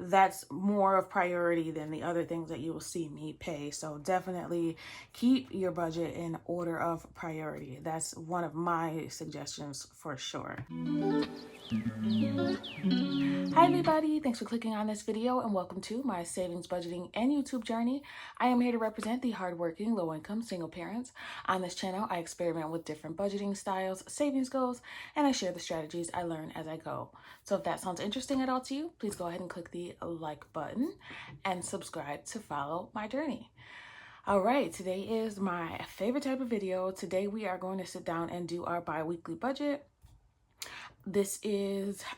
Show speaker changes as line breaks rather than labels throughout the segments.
that's more of priority than the other things that you will see me pay. So definitely keep your budget in order of priority. That's one of my suggestions for sure. Hi everybody, thanks for clicking on this video and welcome to my savings, budgeting, and YouTube journey. I am here to represent the hardworking, low-income single parents. On this channel, I experiment with different budgeting styles, savings goals, and I share the strategies I learn as I go. So if that sounds interesting at all to you, please go ahead and click the like button and subscribe to follow my journey. All right, today is my favorite type of video. Today we are going to sit down and do our bi-weekly budget. I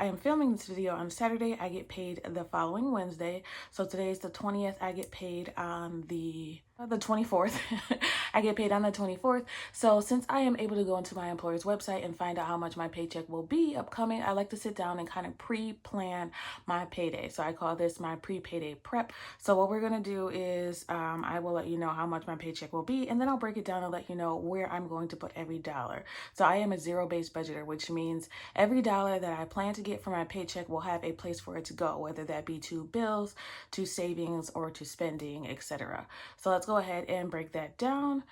am filming this video on Saturday. I get paid the following Wednesday. So today is the 20th. I get paid on the 24th. I get paid on the 24th. So since I am able to go into my employer's website and find out how much my paycheck will be upcoming, I like to sit down and kind of pre-plan my payday. So I call this my pre-payday prep. So what we're going to do is I will let you know how much my paycheck will be, and then I'll break it down and let you know where I'm going to put every dollar. So I am a zero-based budgeter, which means every dollar that I plan to get from my paycheck will have a place for it to go, whether that be to bills, to savings, or to spending, etc. So let's go ahead and break that down.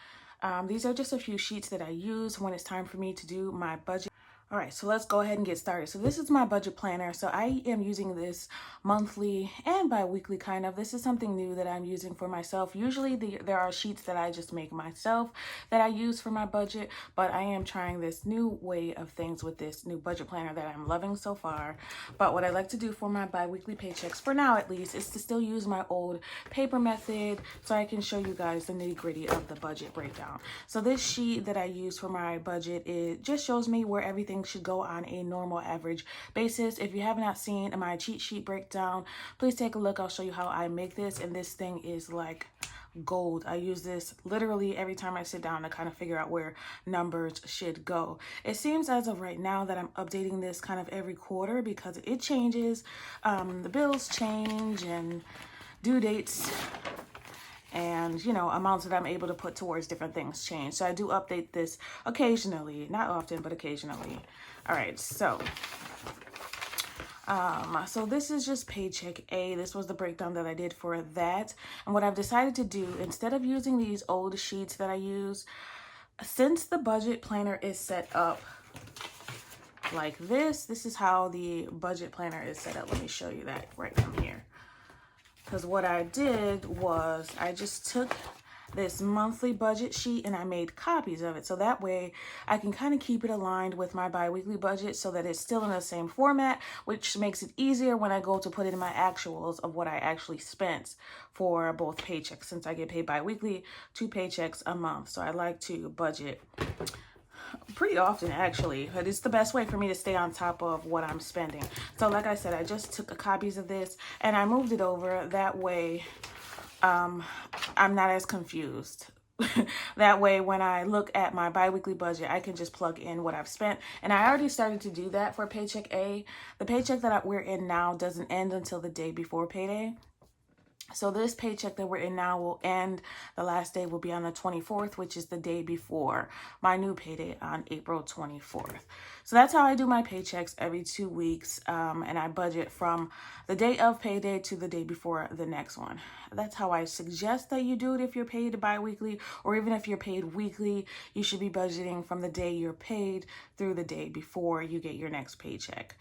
These are just a few sheets that I use when it's time for me to do my budget. All right, so let's go ahead and get started. So this is my budget planner. So I am using this monthly and bi-weekly kind of. This is something new that I'm using for myself. Usually there are sheets that I just make myself that I use for my budget, but I am trying this new way of things with this new budget planner that I'm loving so far. But what I like to do for my bi-weekly paychecks, for now at least, is to still use my old paper method so I can show you guys the nitty-gritty of the budget breakdown. So this sheet that I use for my budget, it just shows me where everything should go on a normal average basis. If you have not seen my cheat sheet breakdown, please take a look. I'll show you how I make this, and this thing is like gold. I use this literally every time I sit down to kind of figure out where numbers should go. It seems as of right now that I'm updating this kind of every quarter because it changes. The bills change and due dates and, you know, amounts that I'm able to put towards different things change. So I do update this occasionally, not often, but occasionally. All right, so this is just paycheck A. This was the breakdown that I did for that. And what I've decided to do, instead of using these old sheets that I use, since the budget planner is set up like this is how the budget planner is set up. Let me show you that right from here. Because what I did was I just took this monthly budget sheet and I made copies of it. So that way I can kind of keep it aligned with my bi-weekly budget so that it's still in the same format, which makes it easier when I go to put in my actuals of what I actually spent for both paychecks, since I get paid bi-weekly, 2 paychecks a month. So I like to budget pretty often actually, but it's the best way for me to stay on top of what I'm spending. So like I said, I just took copies of this and I moved it over. That way I'm not as confused. That way when I look at my bi-weekly budget, I can just plug in what I've spent. And I already started to do that for paycheck A. The paycheck that we're in now doesn't end until the day before payday. So this paycheck that we're in now will end, the last day will be on the 24th, which is the day before my new payday on April 24th. So that's how I do my paychecks every 2 weeks. And I budget from the day of payday to the day before the next one. That's how I suggest that you do it if you're paid bi-weekly, or even if you're paid weekly, you should be budgeting from the day you're paid through the day before you get your next paycheck.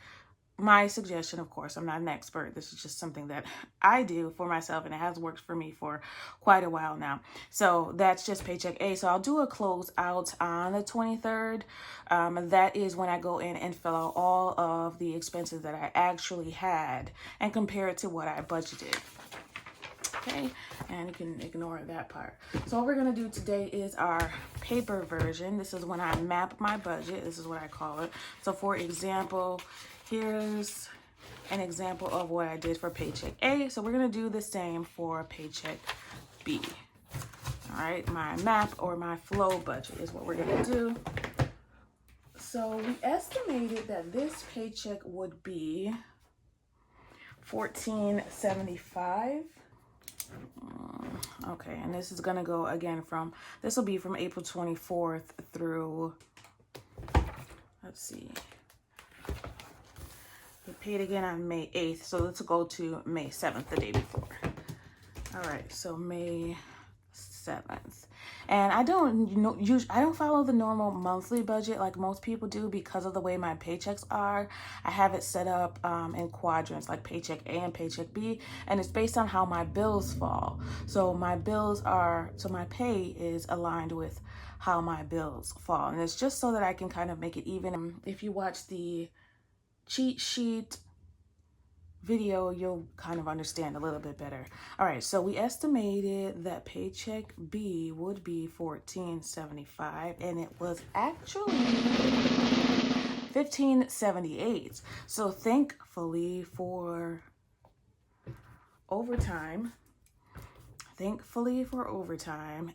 My suggestion, of course, I'm not an expert. This is just something that I do for myself, and it has worked for me for quite a while now. So that's just paycheck A. So I'll do a close out on the 23rd. That is when I go in and fill out all of the expenses that I actually had and compare it to what I budgeted. Okay, and you can ignore that part. So what we're going to do today is our paper version. This is when I map my budget. This is what I call it. So for example, here's an example of what I did for paycheck A. So we're going to do the same for paycheck B. All right, my map or my flow budget is what we're going to do. So we estimated that this paycheck would be $14.75. Okay, and this is going to go again this will be from April 24th through, let's see, paid again on May 8th. So let's go to May 7th, the day before. All right, so May 7th. And I don't follow the normal monthly budget like most people do because of the way my paychecks are. I have it set up in quadrants, like paycheck A and paycheck B, and it's based on how my bills fall. So my pay is aligned with how my bills fall, and it's just so that I can kind of make it even. If you watch the cheat sheet video, you'll kind of understand a little bit better. All right, so we estimated that paycheck B would be $14.75, and it was actually $15.78. So thankfully for overtime,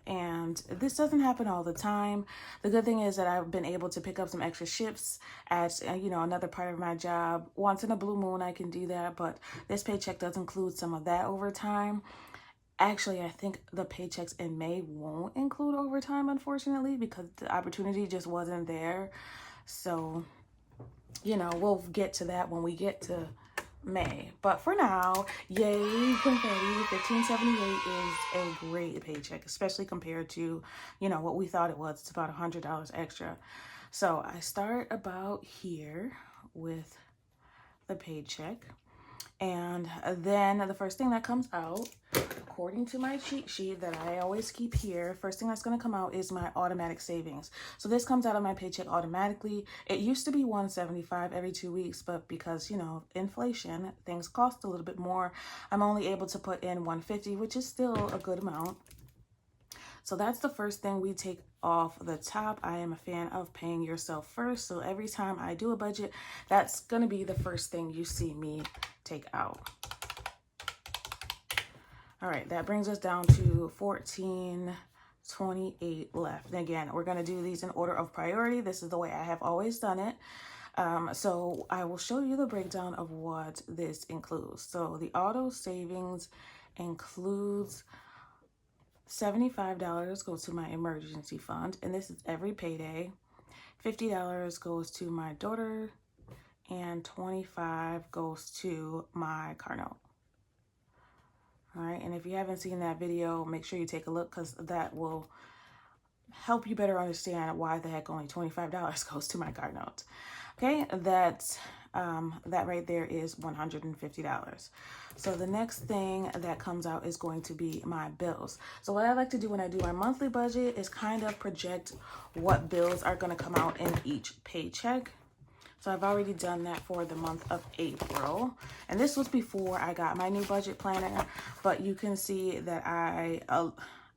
and this doesn't happen all the time. The good thing is that I've been able to pick up some extra shifts at another part of my job. Once in a blue moon I can do that, but this paycheck does include some of that overtime. Actually, I think the paychecks in May won't include overtime, unfortunately, because the opportunity just wasn't there. So we'll get to that when we get to May. But for now, yay, confetti. $15.78 is a great paycheck, especially compared to what we thought it was. It's about $100 extra. So I start about here with the paycheck, and then the first thing that comes out, according to my cheat sheet that I always keep here, first thing that's going to come out is my automatic savings. So this comes out of my paycheck automatically. It used to be $175 every 2 weeks, but because inflation, things cost a little bit more. I'm only able to put in $150, which is still a good amount. So that's the first thing we take off the top. I am a fan of paying yourself first. So every time I do a budget, that's going to be the first thing you see me take out. All right, that brings us down to $14.28 left. And again, we're going to do these in order of priority. This is the way I have always done it. So I will show you the breakdown of what this includes. So the auto savings includes $75 goes to my emergency fund, and this is every payday. $50 goes to my daughter, and $25 goes to my car note. All right, and if you haven't seen that video, make sure you take a look, because that will help you better understand why the heck only $25 goes to my car note. Okay, that right there is $150. So the next thing that comes out is going to be my bills. So what I like to do when I do my monthly budget is kind of project what bills are going to come out in each paycheck. So I've already done that for the month of April. And this was before I got my new budget planner. But you can see that I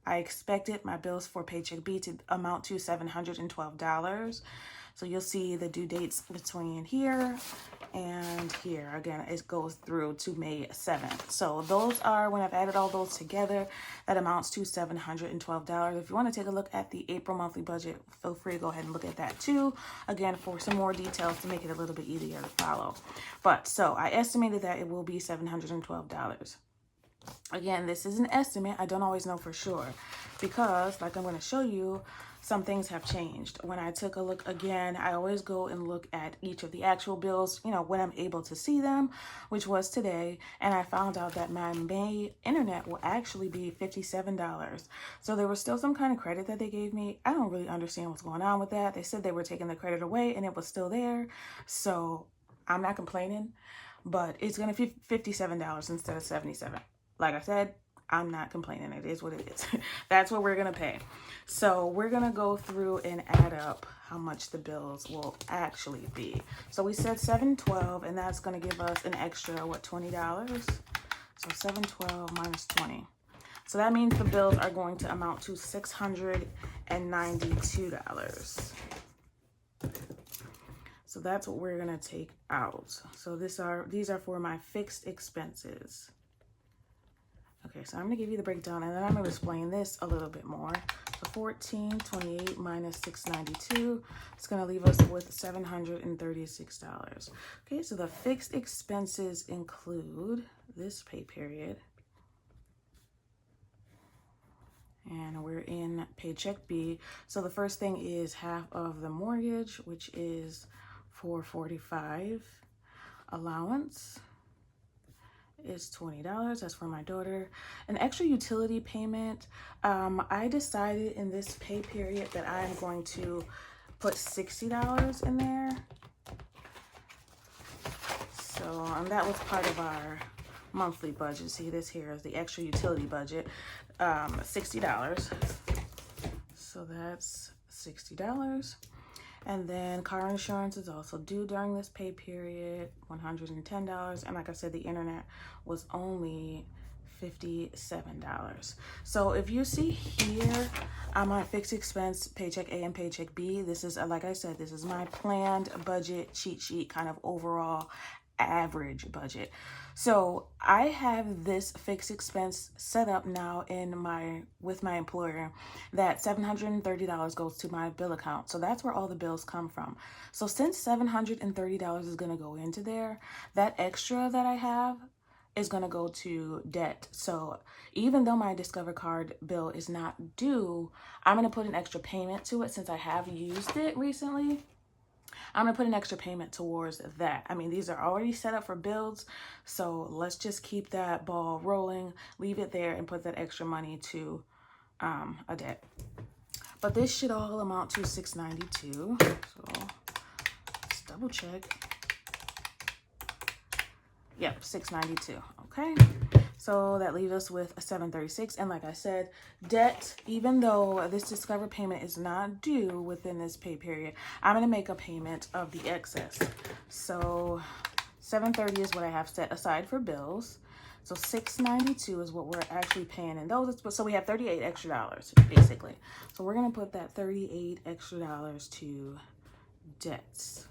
expected my bills for paycheck B to amount to $712. So you'll see the due dates between here and here. Again, it goes through to May 7th. So those are, when I've added all those together, that amounts to $712. If you want to take a look at the April monthly budget, feel free to go ahead and look at that too. Again, for some more details to make it a little bit easier to follow. But so I estimated that it will be $712. Again, this is an estimate. I don't always know for sure because, like I'm going to show you, some things have changed. When I took a look again, I always go and look at each of the actual bills, when I'm able to see them, which was today. And I found out that my May internet will actually be $57. So there was still some kind of credit that they gave me. I don't really understand what's going on with that. They said they were taking the credit away and it was still there. So I'm not complaining, but it's going to be $57 instead of $77. Like I said, I'm not complaining. It is what it is. That's what we're going to pay. So we're going to go through and add up how much the bills will actually be. So we said $712, and that's going to give us an extra, $20? So $712 minus 20. So that means the bills are going to amount to $692. So that's what we're going to take out. So these are for my fixed expenses. Okay, so I'm going to give you the breakdown, and then I'm going to explain this a little bit more. So $14.28 minus $692 is going to leave us with $736. Okay, so the fixed expenses include this pay period. And we're in paycheck B. So the first thing is half of the mortgage, which is $445. Allowance is $20. That's for my daughter. An extra utility payment. I decided in this pay period that I'm going to put $60 in there. So, and that was part of our monthly budget. See, this here is the extra utility budget, $60. So that's $60. And then car insurance is also due during this pay period, $110. And like I said, the internet was only $57. So if you see here, I'm on fixed expense, paycheck A and paycheck B. This is, like I said, this is my planned budget cheat sheet, kind of overall average budget. So I have this fixed expense set up now with my employer that $730 goes to my bill account. So that's where all the bills come from. So since $730 is going to go into there, that extra that I have is going to go to debt. So even though my Discover card bill is not due, I'm going to put an extra payment to it since I have used it recently. I'm going to put an extra payment towards that. I mean, these are already set up for builds, so let's just keep that ball rolling, leave it there, and put that extra money to a debt. But this should all amount to $692. So let's double check. Yep, $692. Okay. So that leaves us with a $736. And like I said, debt, even though this Discover payment is not due within this pay period, I'm going to make a payment of the excess. So $730 is what I have set aside for bills. So $692 is what we're actually paying in those. So we have $38 extra dollars, basically. So we're going to put that $38 extra dollars to debts.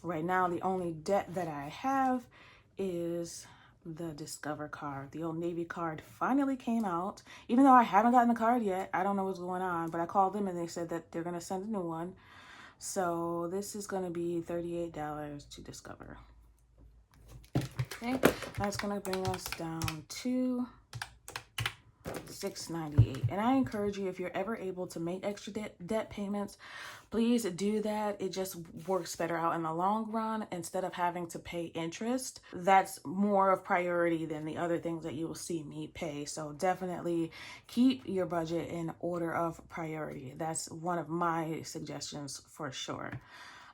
Right now, the only debt that I have is the Discover card. The Old Navy card finally came out. Even though I haven't gotten the card yet, I don't know what's going on, but I called them and they said that they're going to send a new one. So this is going to be $38 to Discover. Okay, that's going to bring us down to $698. And I encourage you, if you're ever able to make extra debt payments, please do that. It just works better out in the long run instead of having to pay interest. That's more of priority than the other things that you will see me pay. So definitely keep your budget in order of priority. That's one of my suggestions for sure.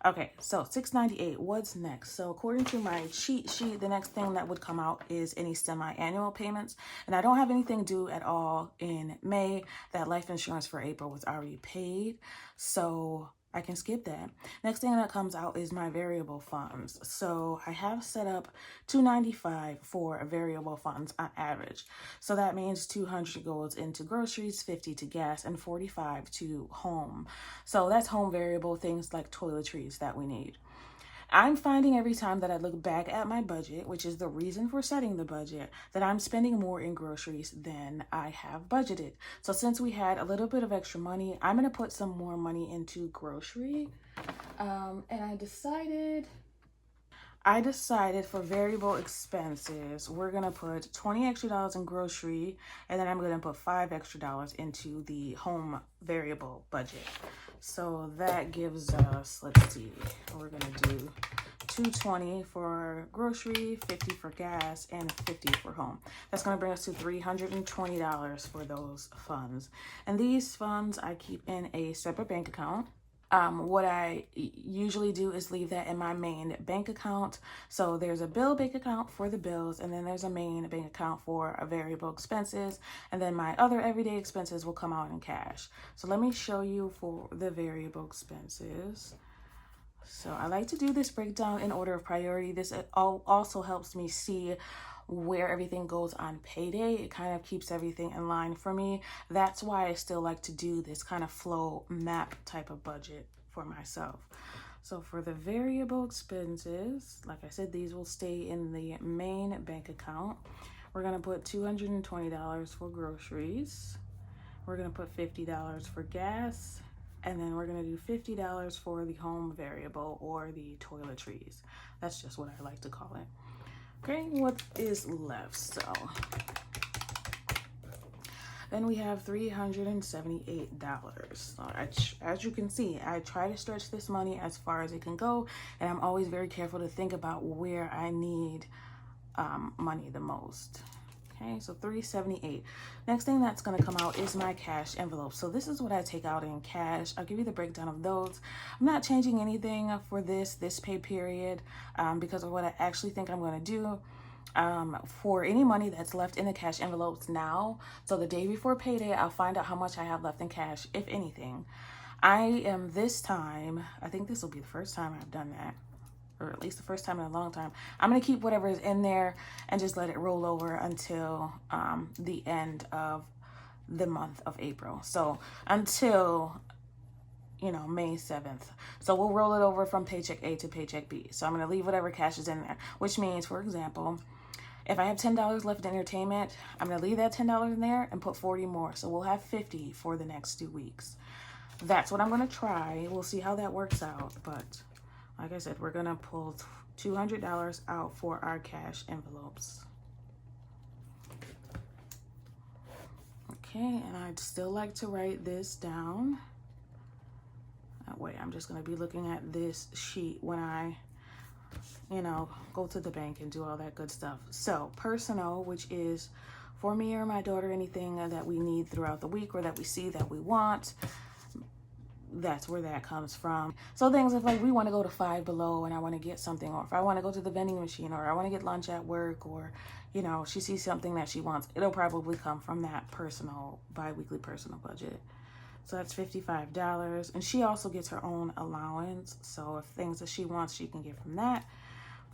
Okay, so $698, what's next? So according to my cheat sheet, the next thing that would come out is any semi-annual payments. And I don't have anything due at all in May. That life insurance for April was already paid, so I can skip that. Next thing that comes out is my variable funds. So I have set up $295 for variable funds on average. So that means $200 goes into groceries, $50 to gas, and $45 to home. So that's home variable, things like toiletries that we need. I'm finding every time that I look back at my budget, which is the reason for setting the budget, that I'm spending more in groceries than I have budgeted. So since we had a little bit of extra money, I'm going to put some more money into grocery. And I decided for variable expenses, we're going to put $20 extra in grocery, and then I'm going to put $5 extra into the home variable budget. So that gives us, let's see, we're going to do $220 for grocery, $50 for gas, and $50 for home. That's going to bring us to $320 for those funds. And these funds I keep in a separate bank account. What I usually do is leave that in my main bank account. So there's a bill bank account for the bills, and then there's a main bank account for variable expenses, and then my other everyday expenses will come out in cash. So let me show you for the variable expenses. So I like to do this breakdown in order of priority. This also helps me see where everything goes on payday. It kind of keeps everything in line for me. That's why I still like to do this kind of flow map type of budget for myself. So for the variable expenses, like I said, these will stay in the main bank account. We're going to put $220 for groceries. We're going to put $50 for gas. And then we're going to do $50 for the home variable or the toiletries. That's just what I like to call it. Okay, what is left? So Then we have $378. So as you can see, I try to stretch this money as far as it can go, and I'm always very careful to think about where I need money the most. Okay, so $378. Next thing that's going to come out is my cash envelope. So this is what I take out in cash. I'll give you the breakdown of those. I'm not changing anything for this pay period because of what I actually think I'm going to do. For any money that's left in the cash envelopes now, so the day before payday, I'll find out how much I have left in cash, if anything. I am this time, I think this will be the first time I've done that, or at least the first time in a long time. I'm going to keep whatever is in there and just let it roll over until the end of the month of April. So until, you know, May 7th. So we'll roll it over from paycheck A to paycheck B. So I'm going to leave whatever cash is in there, which means, for example, if I have $10 left in entertainment, I'm going to leave that $10 in there and put 40 more. So we'll have 50 for the next 2 weeks. That's what I'm going to try. We'll see how that works out. But like I said, we're going to pull $200 out for our cash envelopes. Okay, and I'd still like to write this down. That way I'm just going to be looking at this sheet when I, you know, go to the bank and do all that good stuff. So personal, which is for me or my daughter, anything that we need throughout the week or that we see that we want, that's where that comes from. So things if like we want to go to Five Below and I want to get something, or if I want to go to the vending machine, or I want to get lunch at work, or, you know, she sees something that she wants, it'll probably come from that personal, bi-weekly personal budget. So that's $55. And she also gets her own allowance. So if things that she wants, she can get from that.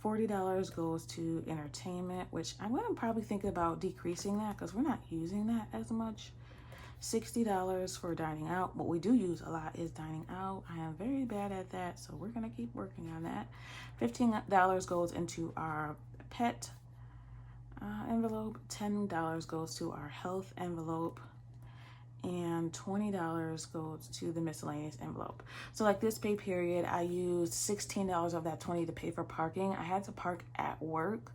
$40 goes to entertainment, which I'm going to probably think about decreasing that because we're not using that as much. $60 for dining out. What we do use a lot is dining out. I am very bad at that, so we're going to keep working on that. $15 goes into our pet envelope. $10 goes to our health envelope. And $20 goes to the miscellaneous envelope. So like this pay period, I used $16 of that $20 to pay for parking. I had to park at work.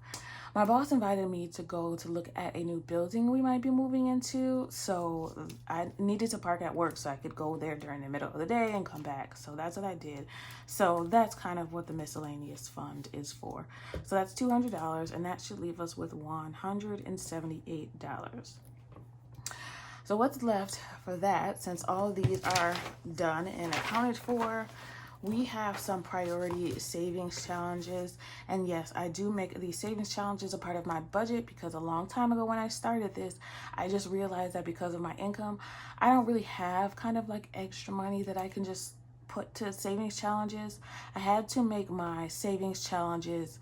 My boss invited me to go to look at a new building we might be moving into. So I needed to park at work so I could go there during the middle of the day and come back. So that's what I did. So that's kind of what the miscellaneous fund is for. So that's $200, and that should leave us with $178. So what's left for that, since all of these are done and accounted for, we have some priority savings challenges. And yes, I do make these savings challenges a part of my budget because a long time ago when I started this, I just realized that because of my income, I don't really have kind of like extra money that I can just put to savings challenges. I had to make my savings challenges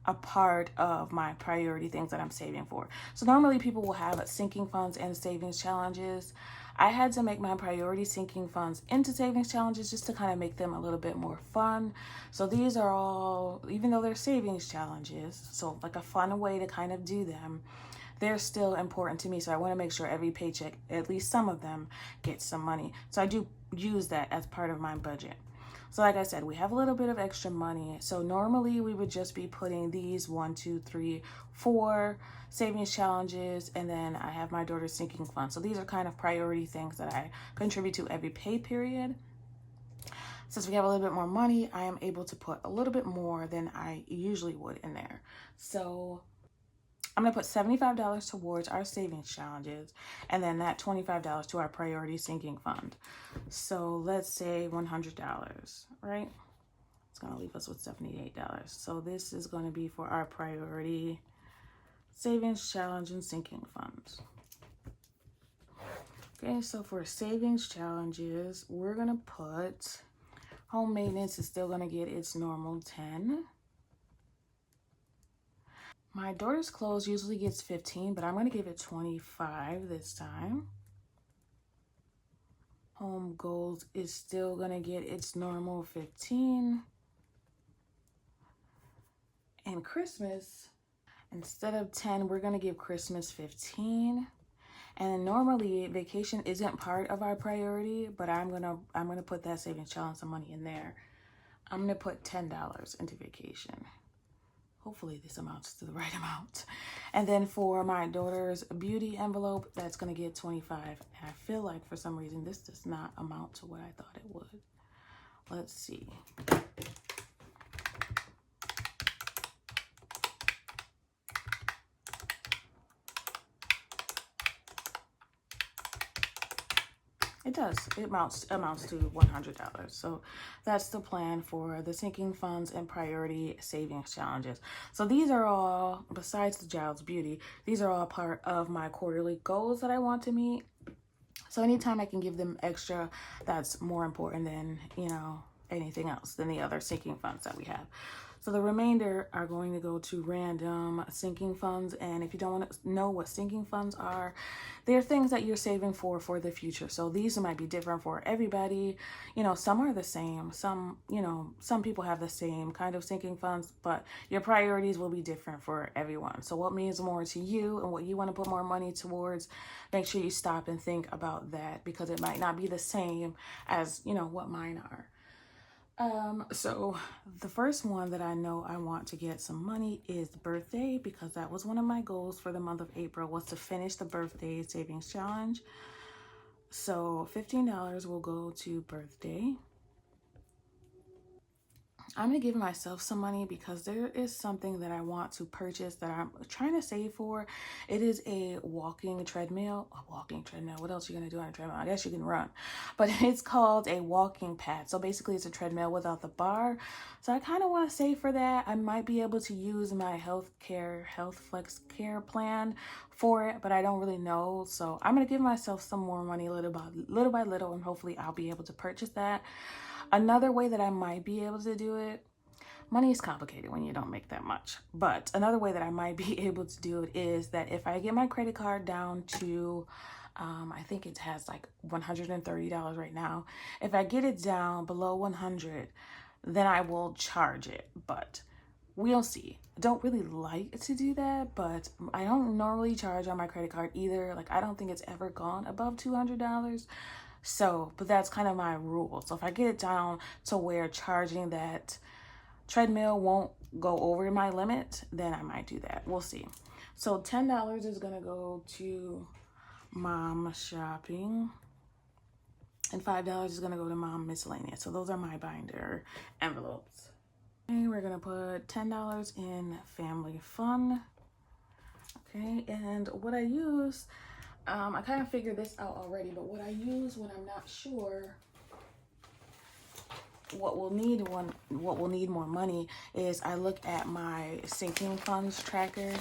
a part of my priority things that I'm saving for. So normally people will have sinking funds and savings challenges. I had to make my priority sinking funds into savings challenges just to kind of make them a little bit more fun. So these are all, even though they're savings challenges, so like a fun way to kind of do them, they're still important to me. So I want to make sure every paycheck, at least some of them, gets some money. So I do use that as part of my budget. So like I said, we have a little bit of extra money. So normally we would just be putting these 1, 2, 3, 4 savings challenges, and then I have my daughter's sinking fund. So these are kind of priority things that I contribute to every pay period. Since we have a little bit more money, I am able to put a little bit more than I usually would in there. So I'm going to put $75 towards our savings challenges, and then that $25 to our priority sinking fund. So let's say $100, right? It's going to leave us with $78. So this is going to be for our priority savings challenge and sinking funds. Okay, so for savings challenges, we're going to put home maintenance is still going to get its normal 10. My daughter's clothes usually gets 15, but I'm going to give it 25 this time. Home goals is still going to get its normal 15. And Christmas, instead of 10, we're going to give Christmas 15. And normally vacation isn't part of our priority, but I'm going to put that savings challenge some money in there. I'm going to put $10 into vacation. Hopefully this amounts to the right amount. And then for my daughter's beauty envelope, that's going to get 25. And I feel like for some reason this does not amount to what I thought it would. Let's see. It does. It amounts to $100. So that's the plan for the sinking funds and priority savings challenges. So these are all, besides the child's beauty, these are all part of my quarterly goals that I want to meet. So anytime I can give them extra, that's more important than, you know, anything else, than the other sinking funds that we have. So the remainder are going to go to random sinking funds. And if you don't want to know what sinking funds are, they're things that you're saving for the future. So these might be different for everybody. You know, some are the same. Some, you know, some people have the same kind of sinking funds, but your priorities will be different for everyone. So what means more to you and what you want to put more money towards, make sure you stop and think about that, because it might not be the same as, you know, what mine are. So the first one that I know I want to get some money is birthday, because that was one of my goals for the month of April, was to finish the birthday savings challenge. So $15 will go to birthday. I'm going to give myself some money because there is something that I want to purchase that I'm trying to save for. It is a walking treadmill. A walking treadmill. What else are you going to do on a treadmill? I guess you can run. But it's called a walking pad. So basically it's a treadmill without the bar. So I kind of want to save for that. I might be able to use my health flex care plan for it, but I don't really know. So I'm going to give myself some more money little by little, and hopefully I'll be able to purchase that. Another way that I might be able to do it, money is complicated when you don't make that much, but another way that I might be able to do it is that if I get my credit card down to, I think it has like $130 right now. If I get it down below 100, then I will charge it, but we'll see. I don't really like to do that, but I don't normally charge on my credit card either. Like, I don't think it's ever gone above $200. So, but that's kind of my rule. So if I get it down to where charging that treadmill won't go over my limit, then I might do that. We'll see. So $10 is going to go to mom shopping, and $5 is going to go to mom miscellaneous. So those are my binder envelopes. Okay, we're going to put $10 in family fun. Okay, and what I use, I kind of figured this out already, but what I use when I'm not sure what will need more money is I look at my sinking funds tracker,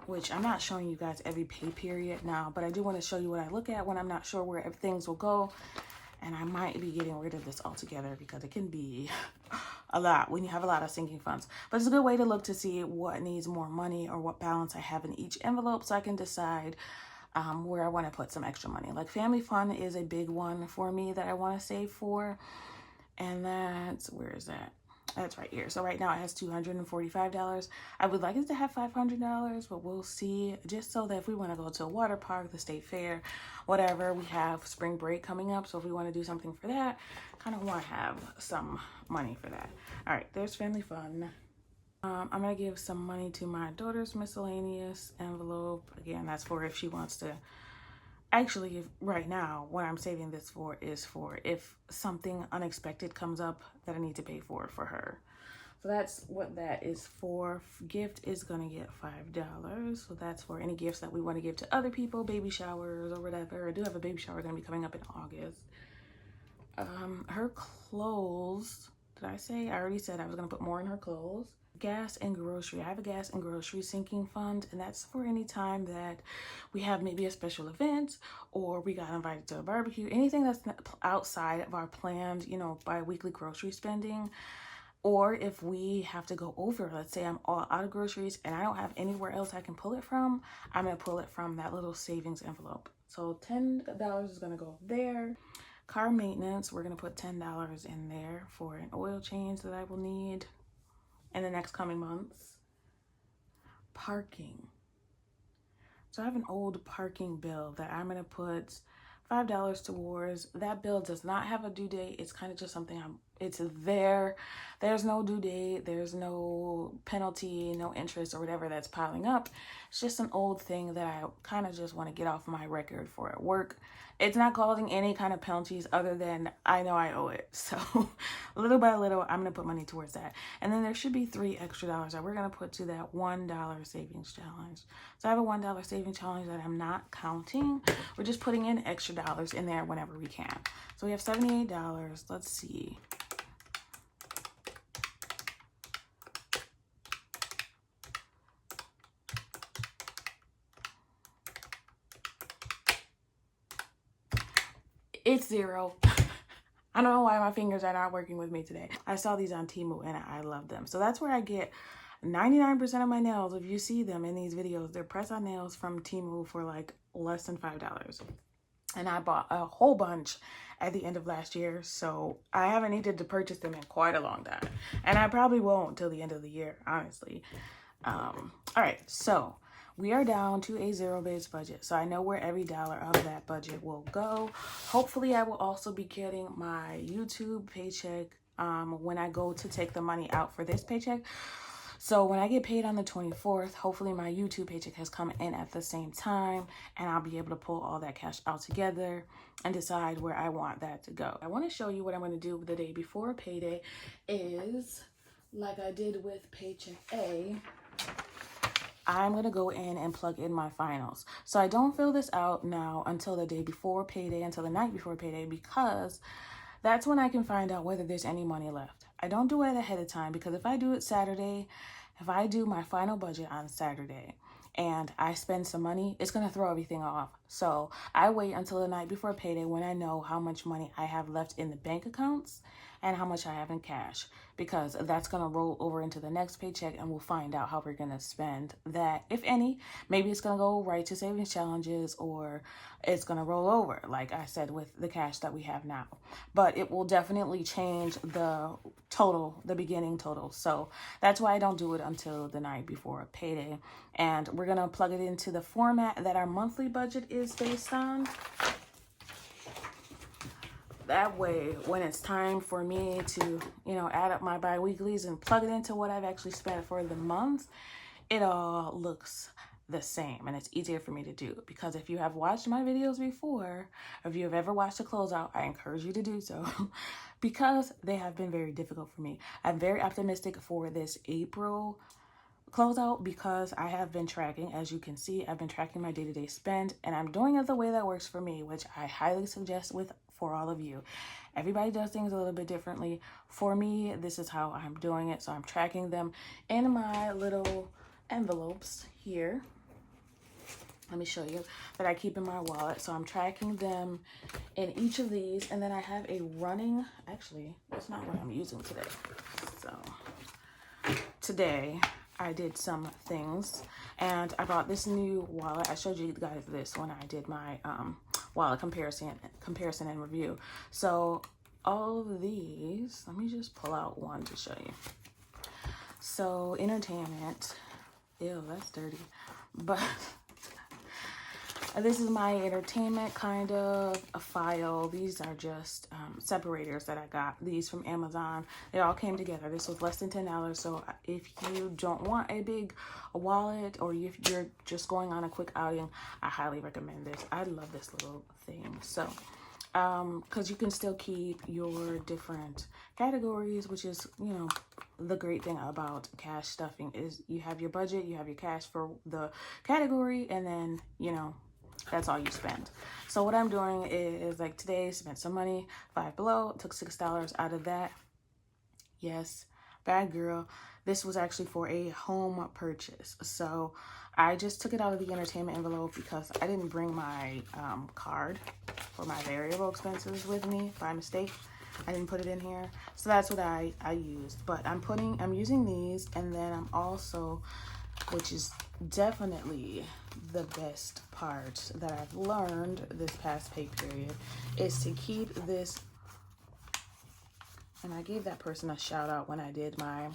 which I'm not showing you guys every pay period now, but I do want to show you what I look at when I'm not sure where things will go. And I might be getting rid of this altogether because it can be a lot when you have a lot of sinking funds. But it's a good way to look to see what needs more money or what balance I have in each envelope, so I can decide where I want to put some extra money. Like family fun is a big one for me that I want to save for. And that's, where is that? That's right here. So right now it has $245. I would like it to have $500, but we'll see. Just so that if we want to go to a water park, the state fair, whatever, we have spring break coming up. So if we want to do something for that, kind of want to have some money for that. All right, there's family fun. I'm going to give some money to my daughter's miscellaneous envelope. Again, that's for if she wants to. Actually, right now, what I'm saving this for is for if something unexpected comes up that I need to pay for her. So that's what that is for. Gift is going to get $5. So that's for any gifts that we want to give to other people, baby showers or whatever. I do have a baby shower going to be coming up in August. Her clothes, did I say? I already said I was going to put more in her clothes. Gas and grocery. I have a gas and grocery sinking fund, and that's for any time that we have maybe a special event or we got invited to a barbecue, anything that's outside of our planned, you know, bi-weekly grocery spending. Or if we have to go over, let's say I'm all out of groceries and I don't have anywhere else I can pull it from, I'm going to pull it from that little savings envelope. So $10 is going to go there. Car maintenance, we're going to put $10 in there for an oil change that I will need in the next coming months. Parking. So I have an old parking bill that I'm going to put $5 towards. That bill does not have a due date. It's kind of just something It's there. There's no due date. There's no penalty, no interest or whatever that's piling up. It's just an old thing that I kind of just want to get off my record for at work. It's not causing any kind of penalties other than I know I owe it. So little by little, I'm going to put money towards that. And then there should be $3 extra that we're going to put to that $1 savings challenge. So I have a $1 savings challenge that I'm not counting. We're just putting in extra dollars in there whenever we can. So we have $78. Let's see. It's zero. I don't know why my fingers are not working with me today. I saw these on Temu and I love them. So that's where I get 99% of my nails. If you see them in these videos, they're press-on nails from Temu for like less than $5. And I bought a whole bunch at the end of last year. So I haven't needed to purchase them in quite a long time. And I probably won't till the end of the year, honestly. All right, so we are down to a zero-based budget. So I know where every dollar of that budget will go. Hopefully I will also be getting my YouTube paycheck when I go to take the money out for this paycheck. So when I get paid on the 24th, hopefully my YouTube paycheck has come in at the same time and I'll be able to pull all that cash out together and decide where I want that to go. I want to show you what I'm going to do the day before payday is, like I did with paycheck A, I'm going to go in and plug in my finals. So I don't fill this out now until the day before payday, until the night before payday, because that's when I can find out whether there's any money left. I don't do it ahead of time because if I do it Saturday, if I do my final budget on Saturday and I spend some money, it's going to throw everything off. So I wait until the night before payday when I know how much money I have left in the bank accounts and how much I have in cash, because that's going to roll over into the next paycheck and we'll find out how we're going to spend that, if any. Maybe it's going to go right to savings challenges or it's going to roll over, like I said, with the cash that we have now. But it will definitely change the total, the beginning total. So that's why I don't do it until the night before payday. And we're going to plug it into the format that our monthly budget is based on. That way, when it's time for me to, add up my bi-weeklies and plug it into what I've actually spent for the month, it all looks the same and it's easier for me to do. Because if you have watched my videos before, or if you have ever watched a closeout, I encourage you to do so because they have been very difficult for me. I'm very optimistic for this April closeout because I have been tracking, as you can see, I've been tracking my day-to-day spend and I'm doing it the way that works for me, which I highly suggest for all of you. Everybody does things a little bit differently. For me, this is how I'm doing it. So I'm tracking them in my little envelopes here. Let me show you that I keep in my wallet. So I'm tracking them in each of these. And then I have a running, actually, that's not what I'm using today. So today I did some things and I bought this new wallet. I showed you guys this when I did my wallet comparison and review. So all of these, let me just pull out one to show you. So entertainment, ew, that's dirty, but this is my entertainment kind of a file. These are just separators that I got these from Amazon. They all came together. This was less than $10. So if you don't want a big wallet or if you're just going on a quick outing, I highly recommend this. I love this little thing. So because you can still keep your different categories, which is, the great thing about cash stuffing is you have your budget, you have your cash for the category, and then, that's all you spend. So what I'm doing is, like today, spent some money, Five Below, took $6 out of that. Yes, bad girl. This was actually for a home purchase. So I just took it out of the entertainment envelope because I didn't bring my card for my variable expenses with me by mistake. I didn't put it in here. So that's what I used. But I'm using these, and then I'm also, which is definitely the best part that I've learned this past pay period, is to keep this, and I gave that person a shout out when I did my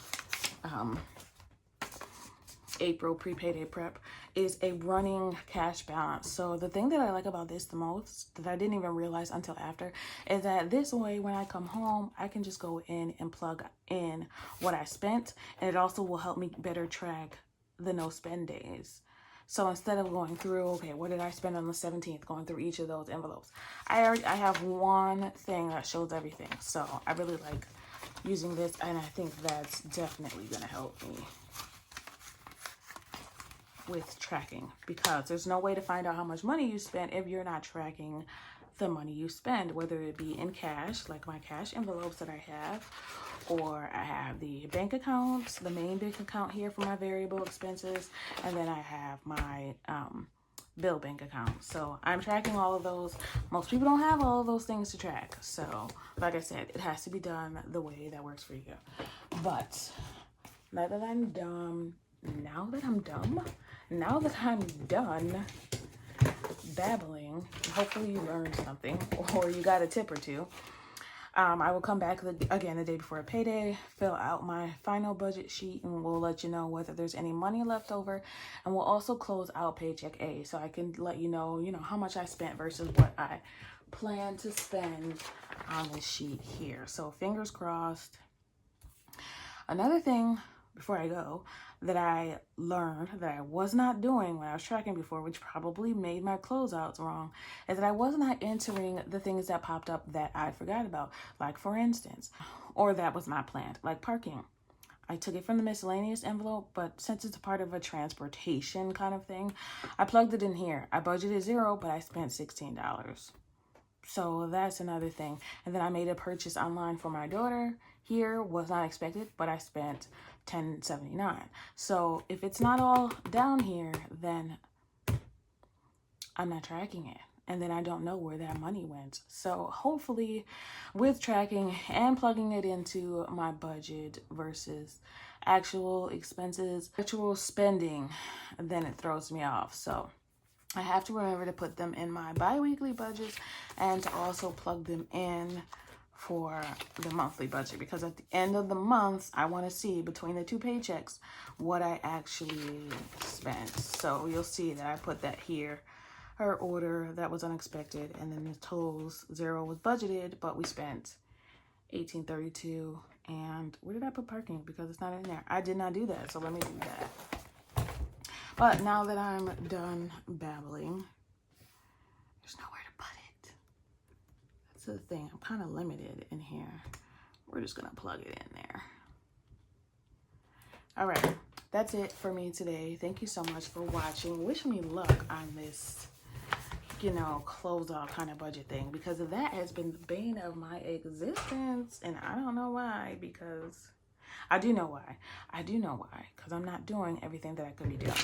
April pre-payday prep is a running cash balance. So the thing that I like about this the most, that I didn't even realize until after, is that this way when I come home, I can just go in and plug in what I spent, and it also will help me better track the no spend days. So instead of going through, okay, what did I spend on the 17th, going through each of those envelopes, I have one thing that shows everything. So I really like using this, and I think that's definitely gonna help me with tracking, because there's no way to find out how much money you spent if you're not tracking the money you spend, whether it be in cash, like my cash envelopes that I have, or I have the bank accounts, the main bank account here for my variable expenses, and then I have my bill bank account. So I'm tracking all of those. Most people don't have all of those things to track. So like I said, it has to be done the way that works for you. But now that I'm done babbling, hopefully you learned something or you got a tip or two. I will come back again the day before payday, fill out my final budget sheet, and we'll let you know whether there's any money left over. And we'll also close out paycheck A, so I can let you know, how much I spent versus what I plan to spend on this sheet here. So fingers crossed. Another thing before I go that I learned that I was not doing when I was tracking before, which probably made my closeouts wrong, is that I was not entering the things that popped up that I forgot about. Like for instance, or that was not planned, like parking. I took it from the miscellaneous envelope, but since it's a part of a transportation kind of thing, I plugged it in here. I budgeted $0, but I spent $16. So that's another thing. And then I made a purchase online for my daughter. Here was not expected, but I spent $10.79. So if it's not all down here, then I'm not tracking it. And then I don't know where that money went. So hopefully with tracking and plugging it into my budget versus actual expenses, actual spending, then it throws me off. So I have to remember to put them in my bi-weekly budgets and to also plug them in for the monthly budget, because at the end of the month, I want to see between the two paychecks what I actually spent. So you'll see that I put that here. Her order that was unexpected, and then the totals $0 was budgeted, but we spent $18.32. And where did I put parking? Because it's not in there. I did not do that, so let me do that. But now that I'm done babbling, there's nowhere to put it. That's the thing. I'm kind of limited in here. We're just going to plug it in there. All right. That's it for me today. Thank you so much for watching. Wish me luck on this, closeout kind of budget thing, because that has been the bane of my existence. And I don't know why, because I do know why. Because I'm not doing everything that I could be doing.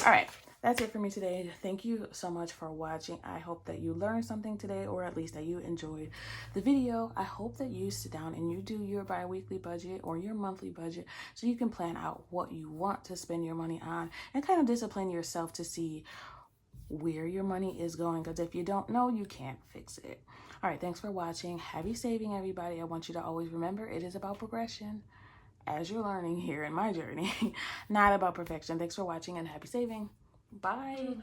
All right. That's it for me today. Thank you so much for watching. I hope that you learned something today, or at least that you enjoyed the video. I hope that you sit down and you do your bi-weekly budget or your monthly budget so you can plan out what you want to spend your money on and kind of discipline yourself to see where your money is going, because if you don't know, you can't fix it. All right. Thanks for watching. Happy saving, everybody. I want you to always remember it is about progression as you're learning here in my journey, not about perfection. Thanks for watching and happy saving. Bye.